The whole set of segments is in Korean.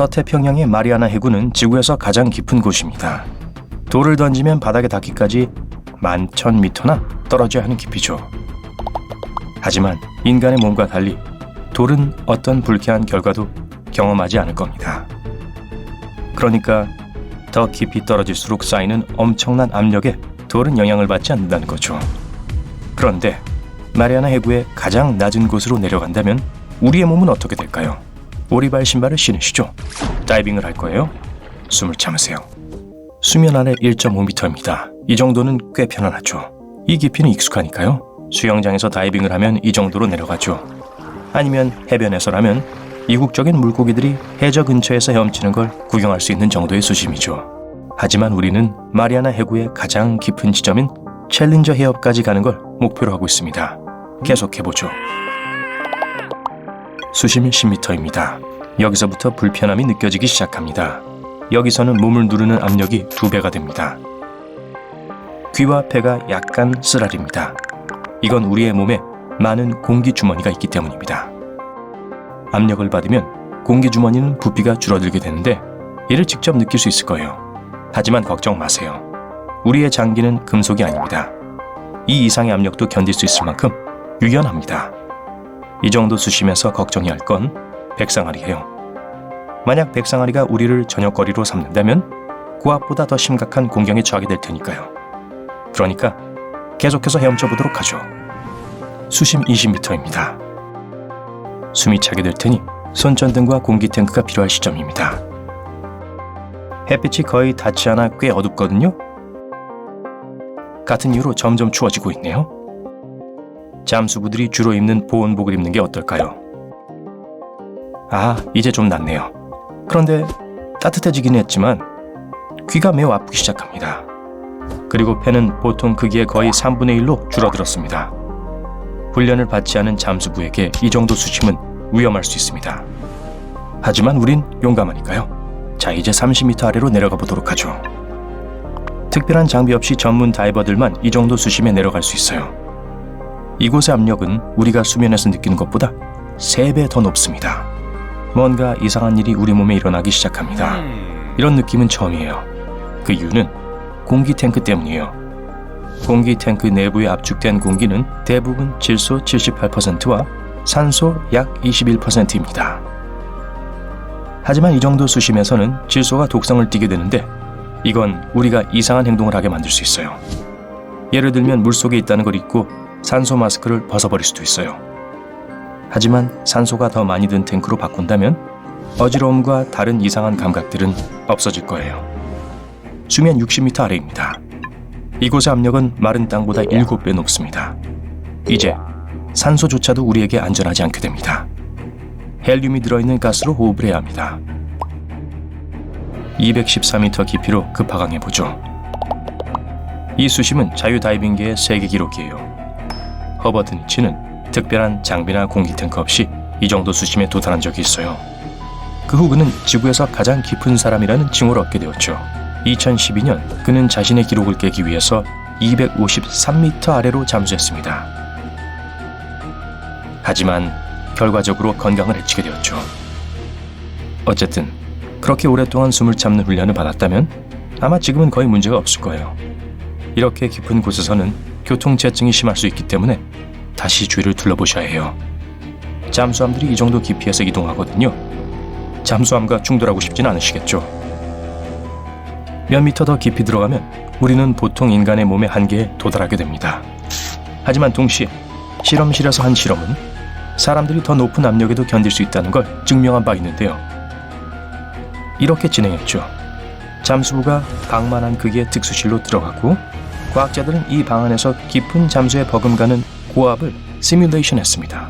서태평양의 마리아나 해구는 지구에서 가장 깊은 곳입니다. 돌을 던지면 바닥에 닿기까지 11,000m나 떨어져야 하는 깊이죠. 하지만 인간의 몸과 달리 돌은 어떤 불쾌한 결과도 경험하지 않을 겁니다. 그러니까 더 깊이 떨어질수록 쌓이는 엄청난 압력에 돌은 영향을 받지 않는다는 거죠. 그런데 마리아나 해구의 가장 낮은 곳으로 내려간다면 우리의 몸은 어떻게 될까요? 오리발 신발을 신으시죠. 다이빙을 할 거예요. 숨을 참으세요. 수면 아래 1.5m입니다. 이 정도는 꽤 편안하죠. 이 깊이는 익숙하니까요. 수영장에서 다이빙을 하면 이 정도로 내려가죠. 아니면 해변에서라면 이국적인 물고기들이 해저 근처에서 헤엄치는 걸 구경할 수 있는 정도의 수심이죠. 하지만 우리는 마리아나 해구의 가장 깊은 지점인 챌린저 해협까지 가는 걸 목표로 하고 있습니다. 계속해보죠. 수심이 10m입니다. 여기서부터 불편함이 느껴지기 시작합니다. 여기서는 몸을 누르는 압력이 2배가 됩니다. 귀와 폐가 약간 쓰라립니다. 이건 우리의 몸에 많은 공기 주머니가 있기 때문입니다. 압력을 받으면 공기 주머니는 부피가 줄어들게 되는데 이를 직접 느낄 수 있을 거예요. 하지만 걱정 마세요. 우리의 장기는 금속이 아닙니다. 이 이상의 압력도 견딜 수 있을 만큼 유연합니다. 이 정도 수심에서 걱정이 할 건 백상아리예요. 만약 백상아리가 우리를 저녁거리로 삼는다면 고압보다 더 심각한 공경에 처하게 될 테니까요. 그러니까 계속해서 헤엄쳐 보도록 하죠. 수심 20m입니다. 숨이 차게 될 테니 손전등과 공기 탱크가 필요할 시점입니다. 햇빛이 거의 닿지 않아 꽤 어둡거든요. 같은 이유로 점점 추워지고 있네요. 잠수부들이 주로 입는 보온복을 입는 게 어떨까요? 이제 좀 낫네요. 그런데 따뜻해지긴 했지만 귀가 매우 아프기 시작합니다. 그리고 폐는 보통 크기의 거의 3분의 1로 줄어들었습니다. 훈련을 받지 않은 잠수부에게 이 정도 수심은 위험할 수 있습니다. 하지만 우린 용감하니까요. 자, 이제 30m 아래로 내려가 보도록 하죠. 특별한 장비 없이 전문 다이버들만 이 정도 수심에 내려갈 수 있어요. 이곳의 압력은 우리가 수면에서 느끼는 것보다 3배 더 높습니다. 뭔가 이상한 일이 우리 몸에 일어나기 시작합니다. 이런 느낌은 처음이에요. 그 이유는 공기 탱크 때문이에요. 공기 탱크 내부에 압축된 공기는 대부분 질소 78%와 산소 약 21%입니다. 하지만 이 정도 수심에서는 질소가 독성을 띠게 되는데 이건 우리가 이상한 행동을 하게 만들 수 있어요. 예를 들면 물속에 있다는 걸 잊고 산소 마스크를 벗어버릴 수도 있어요. 하지만 산소가 더 많이 든 탱크로 바꾼다면 어지러움과 다른 이상한 감각들은 없어질 거예요. 수면 60m 아래입니다. 이곳의 압력은 마른 땅보다 7배 높습니다. 이제 산소조차도 우리에게 안전하지 않게 됩니다. 헬륨이 들어있는 가스로 호흡을 해야 합니다. 214m 깊이로 급하강해보죠. 이 수심은 자유다이빙계의 세계 기록이에요. 허버트 니치는 특별한 장비나 공기 탱크 없이 이 정도 수심에 도달한 적이 있어요. 그 후 그는 지구에서 가장 깊은 사람이라는 칭호를 얻게 되었죠. 2012년 그는 자신의 기록을 깨기 위해서 253m 아래로 잠수했습니다. 하지만 결과적으로 건강을 해치게 되었죠. 어쨌든 그렇게 오랫동안 숨을 참는 훈련을 받았다면 아마 지금은 거의 문제가 없을 거예요. 이렇게 깊은 곳에서는 교통체증이 심할 수 있기 때문에 다시 주위를 둘러보셔야 해요. 잠수함들이 이 정도 깊이에서 이동하거든요. 잠수함과 충돌하고 싶진 않으시겠죠. 몇 미터 더 깊이 들어가면 우리는 보통 인간의 몸의 한계에 도달하게 됩니다. 하지만 동시에 실험실에서 한 실험은 사람들이 더 높은 압력에도 견딜 수 있다는 걸 증명한 바 있는데요. 이렇게 진행했죠. 잠수부가 방만한 크기의 특수실로 들어가고 과학자들은 이 방 안에서 깊은 잠수에 버금가는 고압을 시뮬레이션했습니다.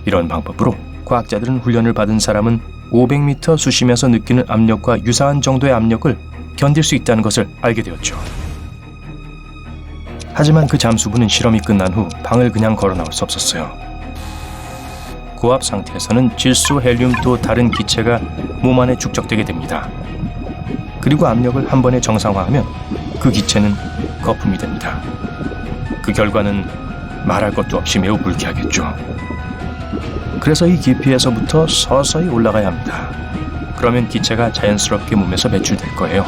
이런 방법으로 과학자들은 훈련을 받은 사람은 500m 수심에서 느끼는 압력과 유사한 정도의 압력을 견딜 수 있다는 것을 알게 되었죠. 하지만 그 잠수부는 실험이 끝난 후 방을 그냥 걸어 나올 수 없었어요. 고압 상태에서는 질소, 헬륨 또 다른 기체가 몸 안에 축적되게 됩니다. 그리고 압력을 한 번에 정상화하면 그 기체는 거품이 됩니다. 그 결과는 말할 것도 없이 매우 불쾌하겠죠. 그래서 이 깊이에서부터 서서히 올라가야 합니다. 그러면 기체가 자연스럽게 몸에서 배출될 거예요.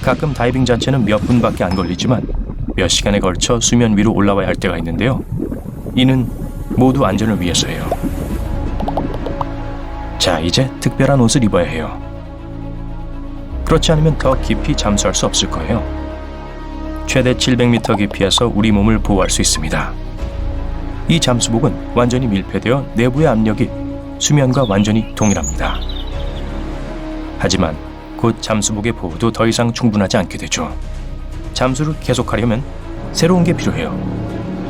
가끔 다이빙 자체는 몇 분밖에 안 걸리지만 몇 시간에 걸쳐 수면 위로 올라와야 할 때가 있는데요. 이는 모두 안전을 위해서예요. 자, 이제 특별한 옷을 입어야 해요. 그렇지 않으면 더 깊이 잠수할 수 없을 거예요. 최대 700m 깊이에서 우리 몸을 보호할 수 있습니다. 이 잠수복은 완전히 밀폐되어 내부의 압력이 수면과 완전히 동일합니다. 하지만 곧 잠수복의 보호도 더 이상 충분하지 않게 되죠. 잠수를 계속하려면 새로운 게 필요해요.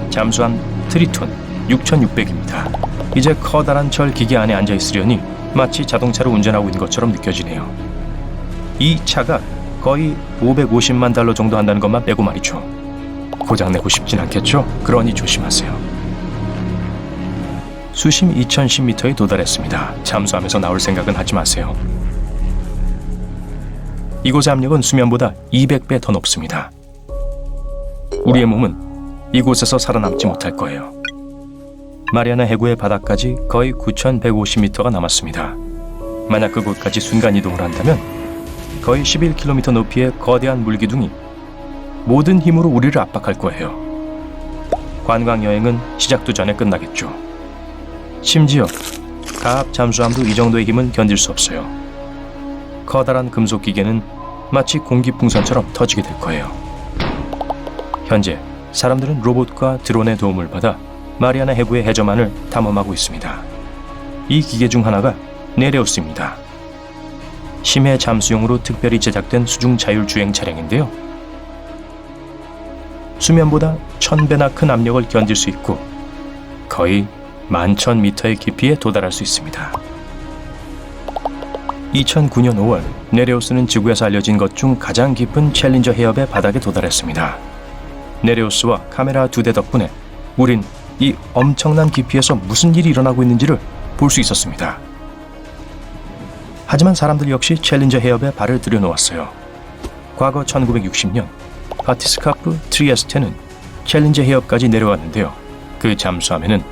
잠수함 트리톤 6600입니다. 이제 커다란 절 기계 안에 앉아 있으려니 마치 자동차를 운전하고 있는 것처럼 느껴지네요. 이 차가 거의 550만 달러 정도 한다는 것만 빼고 말이죠. 고장내고 싶진 않겠죠? 그러니 조심하세요. 수심 2010m에 도달했습니다. 잠수함에서 나올 생각은 하지 마세요. 이곳의 압력은 수면보다 200배 더 높습니다. 우리의 몸은 이곳에서 살아남지 못할 거예요. 마리아나 해구의 바닥까지 거의 9,150m가 남았습니다. 만약 그곳까지 순간이동을 한다면 거의 11km 높이의 거대한 물기둥이 모든 힘으로 우리를 압박할 거예요. 관광여행은 시작도 전에 끝나겠죠. 심지어 가압 잠수함도 이 정도의 힘은 견딜 수 없어요. 커다란 금속 기계는 마치 공기풍선처럼 터지게 될 거예요. 현재 사람들은 로봇과 드론의 도움을 받아 마리아나 해구의 해저만을 탐험하고 있습니다. 이 기계 중 하나가 네레우스입니다. 심해 잠수용으로 특별히 제작된 수중 자율주행 차량인데요. 수면보다 1000배나 큰 압력을 견딜 수 있고 거의 11,000m의 깊이에 도달할 수 있습니다. 2009년 5월 네레우스는 지구에서 알려진 것 중 가장 깊은 챌린저 해협의 바닥에 도달했습니다. 네레우스와 카메라 2대 덕분에 우린 이 엄청난 깊이에서 무슨 일이 일어나고 있는지를 볼 수 있었습니다. 하지만 사람들 역시 챌린저 해협에 발을 들여놓았어요. 과거 1960년 바티스카프 트리에스테는 챌린저 해협까지 내려왔는데요. 그 잠수함에는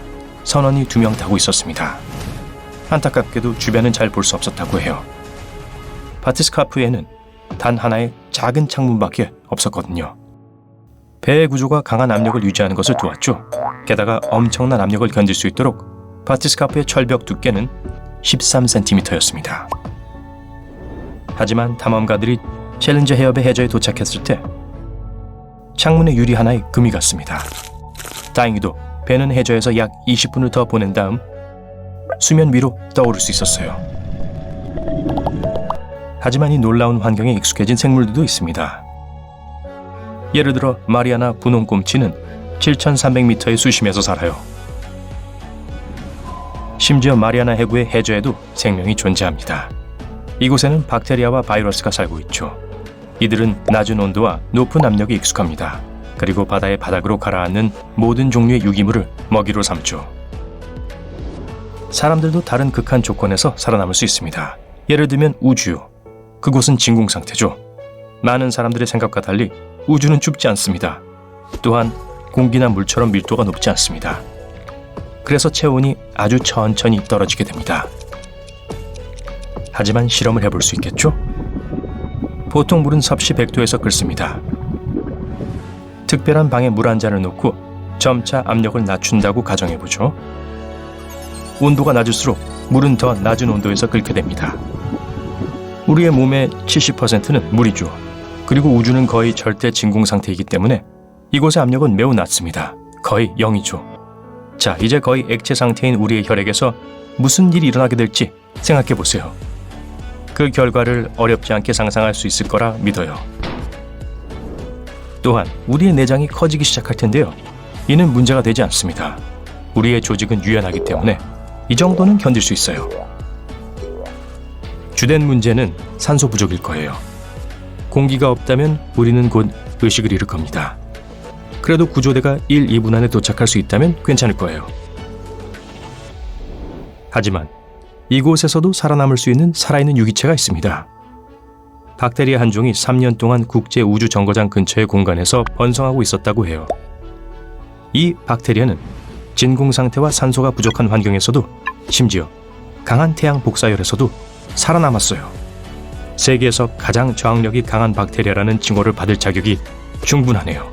선원이 2명 타고 있었습니다. 안타깝게도 주변은 잘 볼 수 없었다고 해요. 바티스카프에는 단 하나의 작은 창문밖에 없었거든요. 배의 구조가 강한 압력을 유지하는 것을 도왔죠. 게다가 엄청난 압력을 견딜 수 있도록 바티스카프의 철벽 두께는 13cm였습니다. 하지만 탐험가들이 챌린저 해협의 해저에 도착했을 때 창문의 유리 하나에 금이 갔습니다. 다행히도 배는 해저에서 약 20분을 더 보낸 다음 수면 위로 떠오를 수 있었어요. 하지만 이 놀라운 환경에 익숙해진 생물들도 있습니다. 예를 들어 마리아나 분홍꿈치는 7,300m의 수심에서 살아요. 심지어 마리아나 해구의 해저에도 생명이 존재합니다. 이곳에는 박테리아와 바이러스가 살고 있죠. 이들은 낮은 온도와 높은 압력에 익숙합니다. 그리고 바다의 바닥으로 가라앉는 모든 종류의 유기물을 먹이로 삼죠. 사람들도 다른 극한 조건에서 살아남을 수 있습니다. 예를 들면 우주. 그곳은 진공 상태죠. 많은 사람들의 생각과 달리 우주는 춥지 않습니다. 또한 공기나 물처럼 밀도가 높지 않습니다. 그래서 체온이 아주 천천히 떨어지게 됩니다. 하지만 실험을 해볼 수 있겠죠? 보통 물은 섭씨 100도에서 끓습니다. 특별한 방에 물 한 잔을 놓고 점차 압력을 낮춘다고 가정해보죠. 온도가 낮을수록 물은 더 낮은 온도에서 끓게 됩니다. 우리의 몸의 70%는 물이죠. 그리고 우주는 거의 절대 진공 상태이기 때문에 이곳의 압력은 매우 낮습니다. 거의 0이죠. 자, 이제 거의 액체 상태인 우리의 혈액에서 무슨 일이 일어나게 될지 생각해보세요. 그 결과를 어렵지 않게 상상할 수 있을 거라 믿어요. 또한 우리의 내장이 커지기 시작할 텐데요. 이는 문제가 되지 않습니다. 우리의 조직은 유연하기 때문에 이 정도는 견딜 수 있어요. 주된 문제는 산소 부족일 거예요. 공기가 없다면 우리는 곧 의식을 잃을 겁니다. 그래도 구조대가 1, 2분 안에 도착할 수 있다면 괜찮을 거예요. 하지만 이곳에서도 살아남을 수 있는 살아있는 유기체가 있습니다. 박테리아 한 종이 3년 동안 국제우주정거장 근처의 공간에서 번성하고 있었다고 해요. 이 박테리아는 진공 상태와 산소가 부족한 환경에서도 심지어 강한 태양 복사열에서도 살아남았어요. 세계에서 가장 저항력이 강한 박테리아라는 칭호를 받을 자격이 충분하네요.